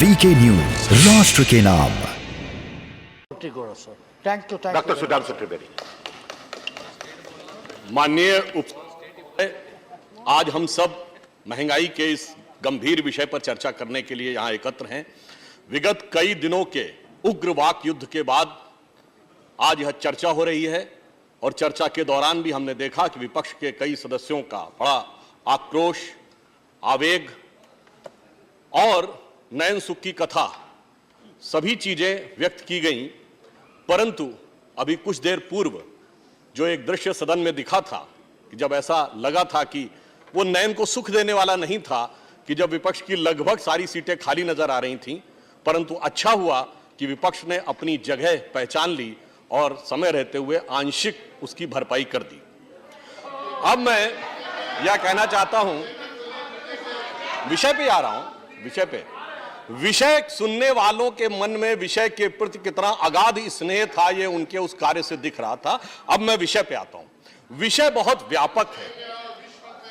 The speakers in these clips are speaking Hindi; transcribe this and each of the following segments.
वीके न्यूज, राष्ट्र के नाम। डॉक्टर सुधांशु त्रिवेदी। माननीय आज हम सब महंगाई के इस गंभीर विषय पर चर्चा करने के लिए यहां एकत्र हैं। विगत कई दिनों के उग्र वाक युद्ध के बाद आज यह चर्चा हो रही है और चर्चा के दौरान भी हमने देखा कि विपक्ष के कई सदस्यों का बड़ा आक्रोश, आवेग और नयन सुख की कथा, सभी चीजें व्यक्त की गईं। परंतु अभी कुछ देर पूर्व जो एक दृश्य सदन में दिखा था कि जब ऐसा लगा था कि वो नयन को सुख देने वाला नहीं था, कि जब विपक्ष की लगभग सारी सीटें खाली नजर आ रही थीं, परंतु अच्छा हुआ कि विपक्ष ने अपनी जगह पहचान ली और समय रहते हुए आंशिक उसकी भरपाई कर दी। अब मैं यह कहना चाहता हूं, विषय पे आ रहा हूं, विषय सुनने वालों के मन में विषय के प्रति कितना अगाध स्नेह था, ये उनके उस कार्य से दिख रहा था। अब मैं विषय पे आता हूं। विषय बहुत व्यापक है,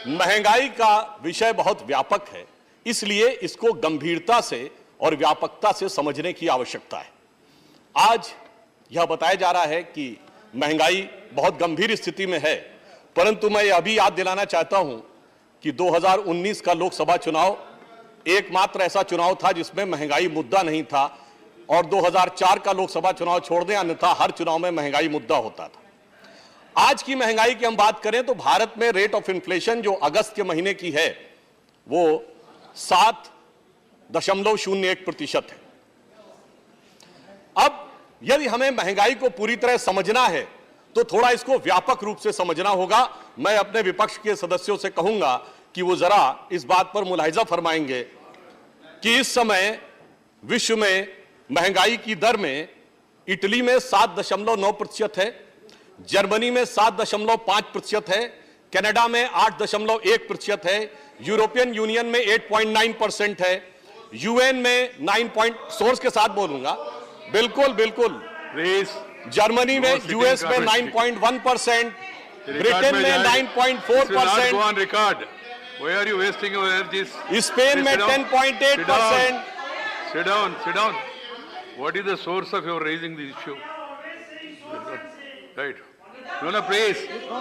महंगाई का विषय बहुत व्यापक है, इसलिए इसको गंभीरता से और व्यापकता से समझने की आवश्यकता है। आज यह बताया जा रहा है कि महंगाई बहुत गंभीर स्थिति में है, परंतु मैं अभी याद दिलाना चाहता हूं कि 2019 का लोकसभा चुनाव एकमात्र ऐसा चुनाव था जिसमें महंगाई मुद्दा नहीं था, और 2004 का लोकसभा चुनाव छोड़ दें, अन्यथा हर चुनाव में महंगाई मुद्दा होता था। आज की महंगाई की हम बात करें तो भारत में रेट ऑफ इन्फ्लेशन जो अगस्त के महीने की है वो 7.01% है। अब यदि हमें महंगाई को पूरी तरह समझना है तो थोड़ा इसको व्यापक रूप से समझना होगा। मैं अपने विपक्ष के सदस्यों से कहूंगा कि वो जरा इस बात पर मुलाहिजा फरमाएंगे कि इस समय विश्व में महंगाई की दर में इटली में 7.9% है, जर्मनी में 7.5% है, कनाडा में 8.1% है, यूरोपियन यूनियन में 8.9% है, यूएन में 9 सोर्स के साथ बोलूंगा, बिल्कुल जर्मनी में, यूएस में 9.1%, ब्रिटेन में 9.4%, Why are you wasting your energies? Spain में 10.8%. Sit down. What is the source of your raising the issue? Right. You want to praise?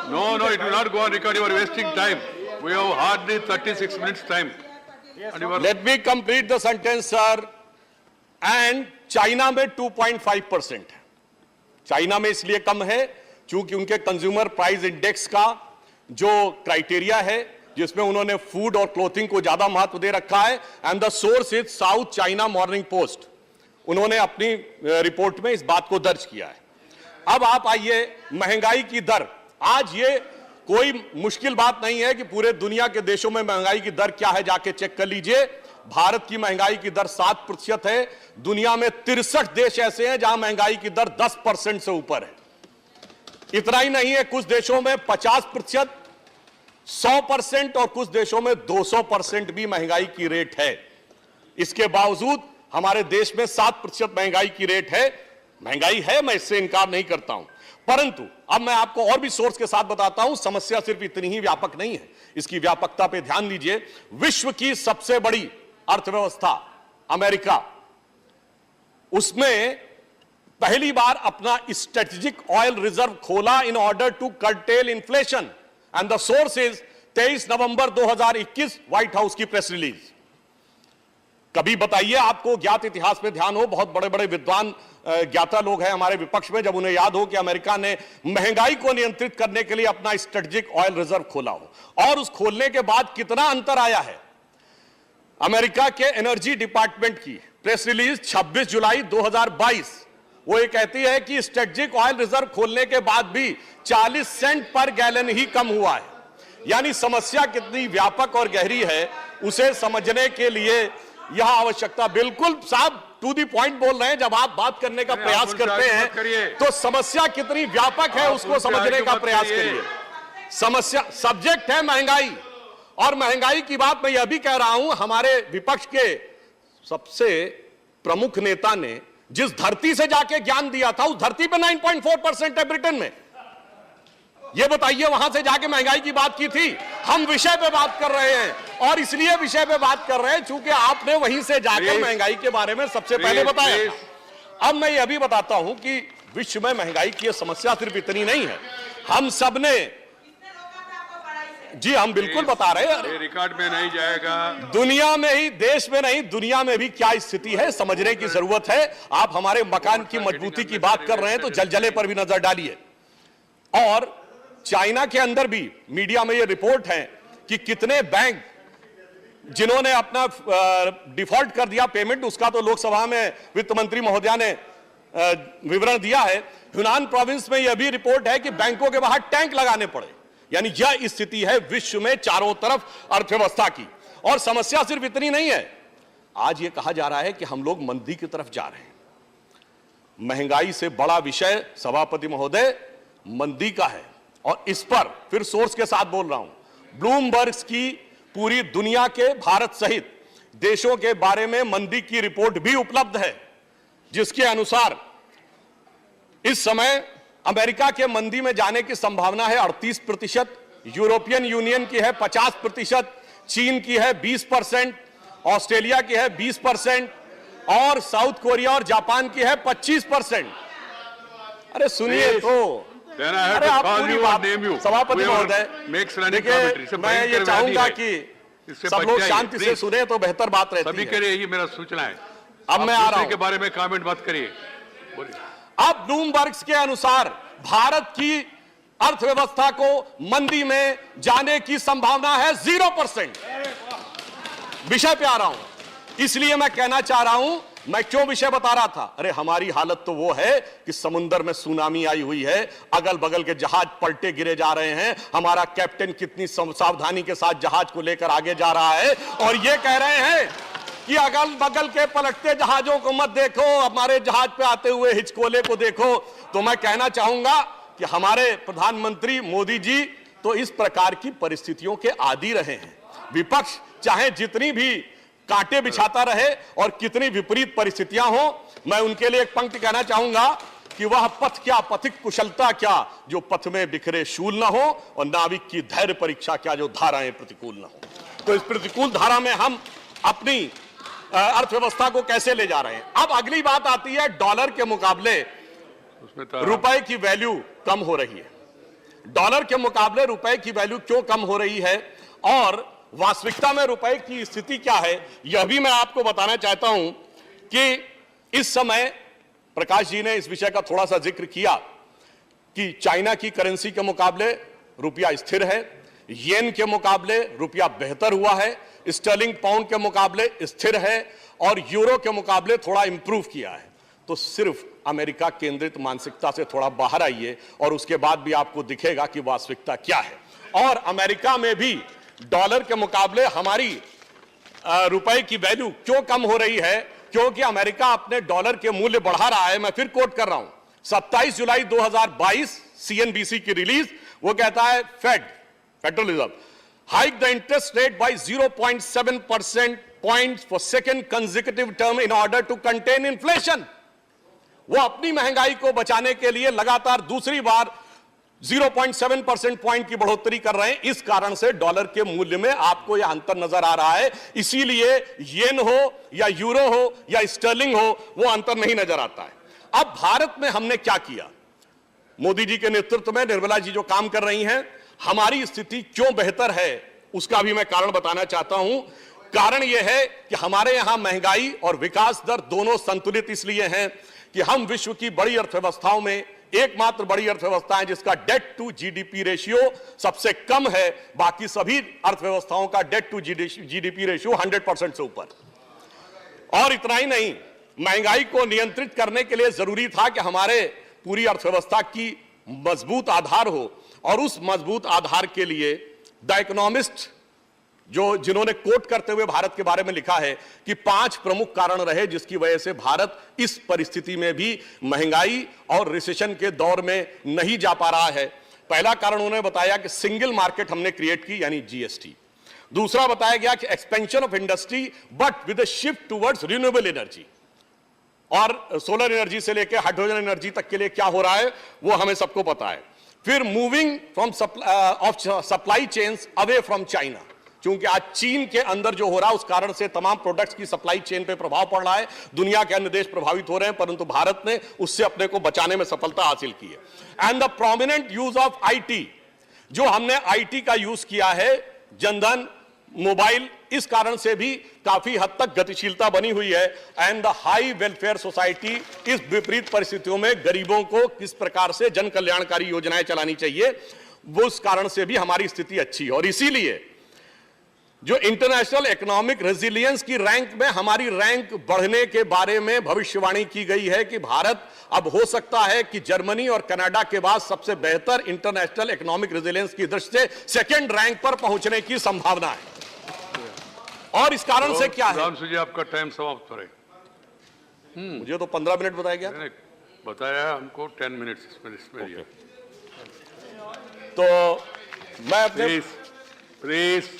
No, it will not go on record. You are wasting time. We have hardly 36 minutes time. Let me complete the sentence, sir. And China में 2.5% है। चाइना में इसलिए कम है क्योंकि उनके कंज्यूमर प्राइस इंडेक्स का जो क्राइटेरिया है, जिसमें उन्होंने फूड और क्लोथिंग को ज्यादा महत्व दे रखा है, and the source is south China morning post, उन्होंने अपनी रिपोर्ट में इस बात को दर्ज किया है। अब आप आइए महंगाई की दर। आज ये कोई मुश्किल बात नहीं है कि पूरे दुनिया के देशों में महंगाई की दर क्या है, जाके चेक कर लीजिए। भारत की महंगाई की दर 7% है। दुनिया में 63 देश ऐसे हैं जहां महंगाई की दर 10% से ऊपर है। इतना ही नहीं है, कुछ देशों में 50%, 100% और कुछ देशों में 200% भी महंगाई की रेट है। इसके बावजूद हमारे देश में 7% महंगाई की रेट है। महंगाई है, मैं इससे इनकार नहीं करता हूं, परंतु अब मैं आपको और भी सोर्स के साथ बताता हूं। समस्या सिर्फ इतनी ही व्यापक नहीं है, इसकी व्यापकता पे ध्यान दीजिए। विश्व की सबसे बड़ी अर्थव्यवस्था अमेरिका, उसमें पहली बार अपना स्ट्रेटेजिक ऑयल रिजर्व खोला in order to curtail inflation, and the source is 23 November 2021 White House की प्रेस रिलीज। कभी बताइए, आपको ज्ञात इतिहास में ध्यान हो, बहुत बड़े बड़े विद्वान ज्ञाता लोग हैं हमारे विपक्ष में, जब उन्हें याद हो कि अमेरिका ने महंगाई को नियंत्रित करने के लिए अपना स्ट्रेटेजिक ऑयल रिजर्व खोला हो, और उस खोलने के बाद कितना अंतर आया है। अमेरिका के एनर्जी डिपार्टमेंट की प्रेस रिलीज 26 जुलाई 2022, वो ये कहती है कि स्ट्रेटेजिक ऑयल रिजर्व खोलने के बाद भी 40 सेंट पर गैलन ही कम हुआ है। यानी समस्या कितनी व्यापक और गहरी है, उसे समझने के लिए यह आवश्यकता। बिल्कुल साहब टू दी पॉइंट बोल रहे हैं। जब आप बात करने का प्रयास करते हैं तो समस्या कितनी व्यापक है उसको समझने का प्रयास करिए। समस्या, सब्जेक्ट है महंगाई, और महंगाई की बात मैं यह भी कह रहा हूं, हमारे विपक्ष के सबसे प्रमुख नेता ने जिस धरती से जाके ज्ञान दिया था, उस धरती पे 9.4% है ब्रिटेन में। ये बताइए, वहां से जाके महंगाई की बात की थी। हम विषय पे बात कर रहे हैं, और इसलिए विषय पे बात कर रहे हैं क्योंकि आपने वहीं से जाकर महंगाई के बारे में सबसे पहले बताया। अब मैं ये भी बताता हूं कि विश्व में महंगाई की समस्या सिर्फ इतनी नहीं है, हम सब ने, जी हम बिल्कुल बता रहे हैं, रिकॉर्ड में नहीं जाएगा। दुनिया में ही, देश में नहीं, दुनिया में भी क्या स्थिति है समझने की जरूरत है। आप हमारे मकान की मजबूती की बात कर रहे हैं तो जलजले पर भी नजर डालिए। और चाइना के अंदर भी मीडिया में यह रिपोर्ट है कि कितने बैंक जिन्होंने अपना डिफॉल्ट कर दिया पेमेंट, उसका तो लोकसभा में वित्त मंत्री महोदया ने विवरण दिया है। ह्यूनान प्रोविंस में यह भी रिपोर्ट है कि बैंकों के बाहर टैंक लगाने पड़े। यानी यह स्थिति है विश्व में चारों तरफ अर्थव्यवस्था की। और समस्या सिर्फ इतनी नहीं है, आज यह कहा जा रहा है कि हम लोग मंदी की तरफ जा रहे हैं। महंगाई से बड़ा विषय सभापति महोदय मंदी का है, और इस पर फिर सोर्स के साथ बोल रहा हूं, ब्लूमबर्ग की पूरी दुनिया के भारत सहित देशों के बारे में मंदी की रिपोर्ट भी उपलब्ध है, जिसके अनुसार इस समय अमेरिका के मंदी में जाने की संभावना है 38%, यूरोपियन यूनियन की है 50%, चीन की है 20%, ऑस्ट्रेलिया की है 20%, और साउथ कोरिया और जापान की है 25%। अरे सुनिए तो, अरे आप पूरी बात, सभापति महोदय देखिए, मैं ये चाहूंगा कि सब लोग शांति से सुने तो बेहतर बात रहती है। सभी के लिए ये मेरा सूचना है। अब मैं आ रहा हूं के बारे में कमेंट मत करिए। अब ब्लूमबर्ग के अनुसार भारत की अर्थव्यवस्था को मंदी में जाने की संभावना है 0%। विषय पे आ रहा हूं, इसलिए मैं कहना चाह रहा हूं, मैं क्यों विषय बता रहा था। अरे हमारी हालत तो वो है कि समुद्र में सुनामी आई हुई है, अगल बगल के जहाज पलटे गिरे जा रहे हैं, हमारा कैप्टन कितनी सावधानी के साथ जहाज को लेकर आगे जा रहा है, और ये कह रहे हैं कि अगल बगल के पलटते जहाजों को मत देखो, हमारे जहाज पे आते हुए हिचकोले को देखो। तो मैं कहना चाहूंगा कि हमारे प्रधानमंत्री मोदी जी तो इस प्रकार की परिस्थितियों के आदी रहे हैं। विपक्ष चाहे जितनी भी कांटे बिछाता रहे और कितनी विपरीत परिस्थितियां हो, मैं उनके लिए एक पंक्ति कहना चाहूंगा कि वह पथ क्या, पथिक कुशलता क्या, जो पथ में बिखरे शूल न हो, और नाविक की धैर्य परीक्षा क्या, जो धाराएं प्रतिकूल न हो। तो इस प्रतिकूल धारा में हम अपनी अर्थव्यवस्था को कैसे ले जा रहे हैं। अब अगली बात आती है, डॉलर के मुकाबले रुपए की वैल्यू कम हो रही है। डॉलर के मुकाबले रुपए की वैल्यू क्यों कम हो रही है, और वास्तविकता में रुपए की स्थिति क्या है, यह भी मैं आपको बताना चाहता हूं कि इस समय प्रकाश जी ने इस विषय का थोड़ा सा जिक्र किया कि चाइना की करेंसी के मुकाबले रुपया स्थिर है, येन के मुकाबले रुपया बेहतर हुआ है, स्टर्लिंग पाउंड के मुकाबले स्थिर है, और यूरो के मुकाबले थोड़ा इंप्रूव किया है। तो सिर्फ अमेरिका केंद्रित मानसिकता से थोड़ा बाहर आइए और उसके बाद भी आपको दिखेगा कि वास्तविकता क्या है। और अमेरिका में भी डॉलर के मुकाबले हमारी रुपए की वैल्यू क्यों कम हो रही है, क्योंकि अमेरिका अपने डॉलर के मूल्य बढ़ा रहा है। मैं फिर कोट कर रहा हूं, 27 जुलाई 2022 सीएनबीसी की रिलीज, वो कहता है Federal Reserve hike the interest rate by 0.7% points for second consecutive term in order to contain inflation. वो अपनी महंगाई को बचाने के लिए लगातार दूसरी बार 0.7% पॉइंट की बढ़ोतरी कर रहे हैं। इस कारण से डॉलर के मूल्य में आपको यह अंतर नजर आ रहा है। इसीलिए येन हो या यूरो हो या स्टर्लिंग हो, वो अंतर नहीं नजर आता है। अब भारत में हमने क्या किया, मोदी जी के नेतृत्व में निर्मला जी जो काम कर रही हैं, हमारी स्थिति क्यों बेहतर है, उसका भी मैं कारण बताना चाहता हूं। कारण यह है कि हमारे यहां महंगाई और विकास दर दोनों संतुलित इसलिए हैं कि हम विश्व की बड़ी अर्थव्यवस्थाओं में एकमात्र बड़ी अर्थव्यवस्था है जिसका डेट टू जीडीपी रेशियो सबसे कम है। बाकी सभी अर्थव्यवस्थाओं का डेट टू जीडीपी रेशियो 100% से ऊपर। और इतना ही नहीं, महंगाई को नियंत्रित करने के लिए जरूरी था कि हमारे पूरी अर्थव्यवस्था की मजबूत आधार हो, और उस मजबूत आधार के लिए द इकोनॉमिस्ट जिन्होंने कोट करते हुए भारत के बारे में लिखा है कि 5 प्रमुख कारण रहे जिसकी वजह से भारत इस परिस्थिति में भी महंगाई और रिसेशन के दौर में नहीं जा पा रहा है। पहला कारण उन्होंने बताया कि सिंगल मार्केट हमने क्रिएट की, यानी जीएसटी। दूसरा बताया गया कि expansion of industry but with a shift towards renewable energy, और सोलर एनर्जी से लेकर हाइड्रोजन एनर्जी तक के लिए क्या हो रहा है वो हमें सबको पता है। फिर moving from supply chains away from China, क्योंकि आज चीन के अंदर जो हो रहा है उस कारण से तमाम प्रोडक्ट्स की सप्लाई चेन पे प्रभाव पड़ रहा है, दुनिया के अन्य देश प्रभावित हो रहे हैं, परंतु भारत ने उससे अपने को बचाने में सफलता हासिल की है। And the prominent use of IT, जो हमने आईटी का यूज किया है, जनधन मोबाइल, इस कारण से भी काफी हद तक गतिशीलता बनी हुई है। And the high welfare society, इस विपरीत परिस्थितियों में गरीबों को किस प्रकार से जन कल्याणकारी योजनाएं चलानी चाहिए, वो उस कारण से भी हमारी स्थिति अच्छी है। और इसीलिए जो इंटरनेशनल इकोनॉमिक रेजिलियंस की रैंक में हमारी रैंक बढ़ने के बारे में भविष्यवाणी की गई है कि भारत अब हो सकता है कि जर्मनी और कनाडा के बाद सबसे बेहतर इंटरनेशनल इकोनॉमिक रेजिलियंस की दृष्टि से सेकंड रैंक पर पहुंचने की संभावना है। और इस कारण से क्या है, रामसू जी आपका टाइम समाप्त हो रहा है। मुझे तो 15 मिनट बताया गया, नहीं, बताया है हमको 10 मिनट्स इसमें दिया। तो मैं अपने प्लीज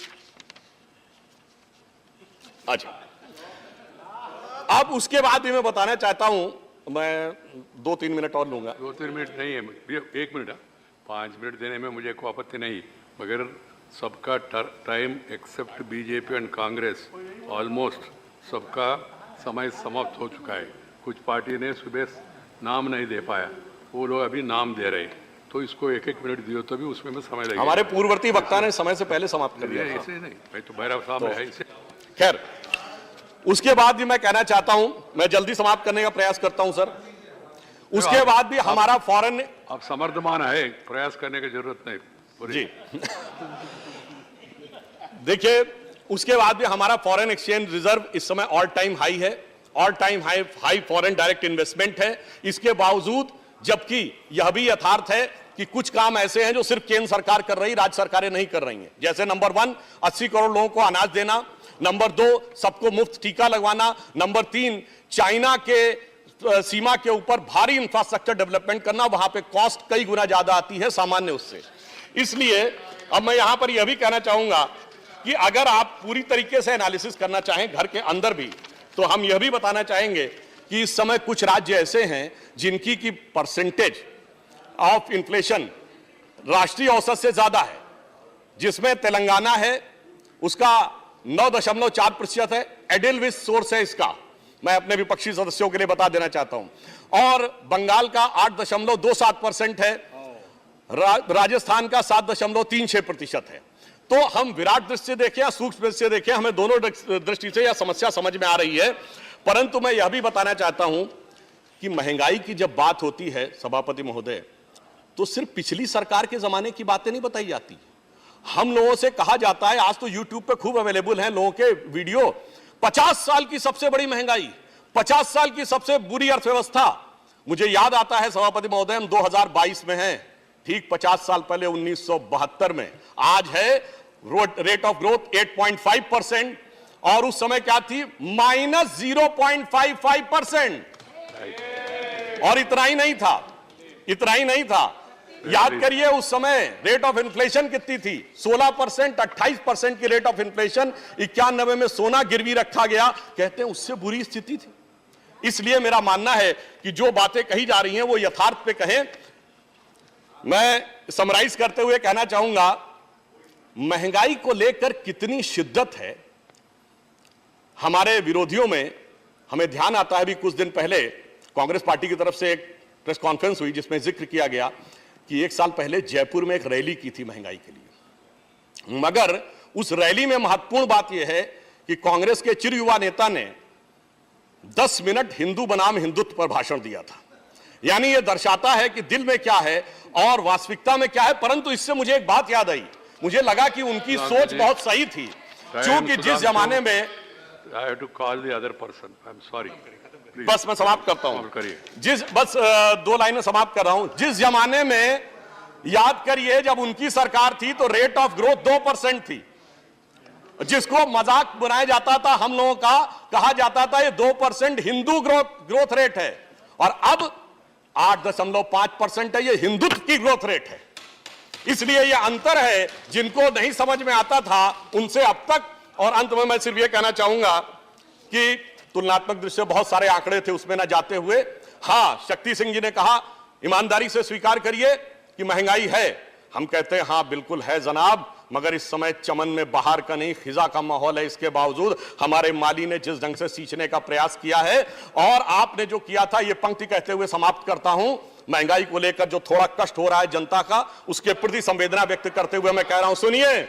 अच्छा, अब उसके बाद भी मैं बताना चाहता हूं, मैं 2-3 मिनट और लूंगा। 2-3 मिनट नहीं है, 1 मिनट, 5 मिनट देने में मुझे कोई आपत्ति नहीं, मगर सबका time except BJP and Congress almost सबका समय समाप्त हो चुका है। कुछ पार्टी ने सुबह नाम नहीं दे पाया, वो लोग अभी नाम दे रहे, तो इसको 1-1 मिनट दियो तो भी उसमें में समय लगेगा। हमारे पूर्ववर्ती वक्ता ने समय से पहले समाप्त कर दिया। ऐसे नहीं, मैं तो भैरव साहब है इसे। खैर, उसके बाद भी मैं कहना चाहता हूं, मैं जल्दी समाप्त करने का प्रयास करता हूं सर। उसके बाद भी हमारा फॉरेन, आप समर्थमान है, प्रयास करने की जरूरत नहीं जी। देखिए, उसके बाद भी हमारा फॉरेन एक्सचेंज रिजर्व इस समय ऑल टाइम हाई है, all time high foreign direct investment है। इसके बावजूद, जबकि यह भी यथार्थ है कि कुछ काम ऐसे हैं जो सिर्फ केंद्र सरकार कर रही, राज्य सरकारें नहीं कर रही हैं। जैसे नंबर 1, 80 करोड़ लोगों को अनाज देना, नंबर 2, सबको मुफ्त टीका लगवाना, नंबर 3, चाइना के सीमा के ऊपर भारी इंफ्रास्ट्रक्चर डेवलपमेंट करना, वहां पे कॉस्ट कई गुना ज्यादा आती है सामान्य उससे। इसलिए अब मैं यहां पर यह भी कहना चाहूंगा कि अगर आप पूरी तरीके से एनालिसिस करना चाहें घर के अंदर भी, तो हम यह भी बताना चाहेंगे कि इस समय कुछ राज्य ऐसे हैं जिनकी की परसेंटेज ऑफ इन्फ्लेशन राष्ट्रीय औसत से ज्यादा है, जिसमें तेलंगाना है, उसका 9.4% है, एडेलविस सोर्स है इसका, मैं अपने विपक्षी सदस्यों के लिए बता देना चाहता हूं, और बंगाल का 8.27% है, राजस्थान का 7.36% है। तो हम विराट दृष्टि से देखें या सूक्ष्म दृष्टि से देखें, हमें दोनों दृष्टि से यह समस्या समझ में आ रही है। परंतु मैं यह भी बताना चाहता हूं कि महंगाई की जब बात होती है सभापति महोदय, तो सिर्फ पिछली सरकार के जमाने की बातें नहीं बताई जाती। हम लोगों से कहा जाता है, आज तो यूट्यूब पे खूब अवेलेबल हैं लोगों के वीडियो, 50 साल की सबसे बड़ी महंगाई, 50 साल की सबसे बुरी अर्थव्यवस्था। मुझे याद आता है सभापति महोदय, हम 2022 में हैं, ठीक 50 साल पहले 1972 में आज है रेट ऑफ ग्रोथ 8.5%, और उस समय क्या थी, -0.55%। और इतना ही नहीं था, याद करिए उस समय रेट ऑफ इन्फ्लेशन कितनी थी, 16%, 28% की रेट ऑफ इन्फ्लेशन। 91 में सोना गिरवी रखा गया, कहते हैं उससे बुरी स्थिति थी। इसलिए मेरा मानना है कि जो बातें कही जा रही हैं वो यथार्थ पे कहें। मैं समराइज करते हुए कहना चाहूंगा, महंगाई को लेकर कितनी शिद्दत है हमारे विरोधियों में, हमें ध्यान आता है। अभी कुछ दिन पहले कांग्रेस पार्टी की तरफ से एक प्रेस कॉन्फ्रेंस हुई जिसमें जिक्र किया गया कि 1 साल पहले जयपुर में एक रैली की थी महंगाई के लिए, मगर उस रैली में महत्वपूर्ण बात यह है कि कांग्रेस के चिर युवा नेता ने 10 मिनट हिंदू बनाम हिंदुत्व पर भाषण दिया था। यानी यह दर्शाता है कि दिल में क्या है और वास्तविकता में क्या है। परंतु इससे मुझे एक बात याद आई, मुझे लगा कि उनकी सोच बहुत सही थी, क्योंकि जिस जमाने में I have to call the other person. I'm sorry. Please. बस मैं समाप्त करता हूं, करिए। बस 2 लाइनें समाप्त कर रहा हूं। जिस जमाने में, याद करिए, जब उनकी सरकार थी तो रेट ऑफ ग्रोथ 2% थी, जिसको मजाक बनाया जाता था, हम लोगों का कहा जाता था ये 2% हिंदू ग्रोथ रेट है, और अब 8.5% है, ये हिंदुत्व की ग्रोथ रेट है। इसलिए ये अंतर है, जिनको नहीं समझ में आता था उनसे अब तक। और अंत में मैं सिर्फ ये कहना चाहूंगा कि तुलनात्मक दृष्टि से बहुत सारे आंकड़े थे, उसमें ना जाते हुए, हां, शक्ति सिंह जी ने कहा ईमानदारी से स्वीकार करिए कि महंगाई है। हम कहते हैं हां बिल्कुल है जनाब, मगर इस समय चमन में बाहर का नहीं खिजा का माहौल है। इसके बावजूद हमारे माली ने जिस ढंग से सींचने का प्रयास किया है, और आपने जो किया था, यह पंक्ति कहते हुए समाप्त करता हूं, महंगाई को लेकर जो थोड़ा कष्ट हो रहा है जनता का, उसके प्रति संवेदना व्यक्त करते हुए मैं कह रहा हूं, सुनिए,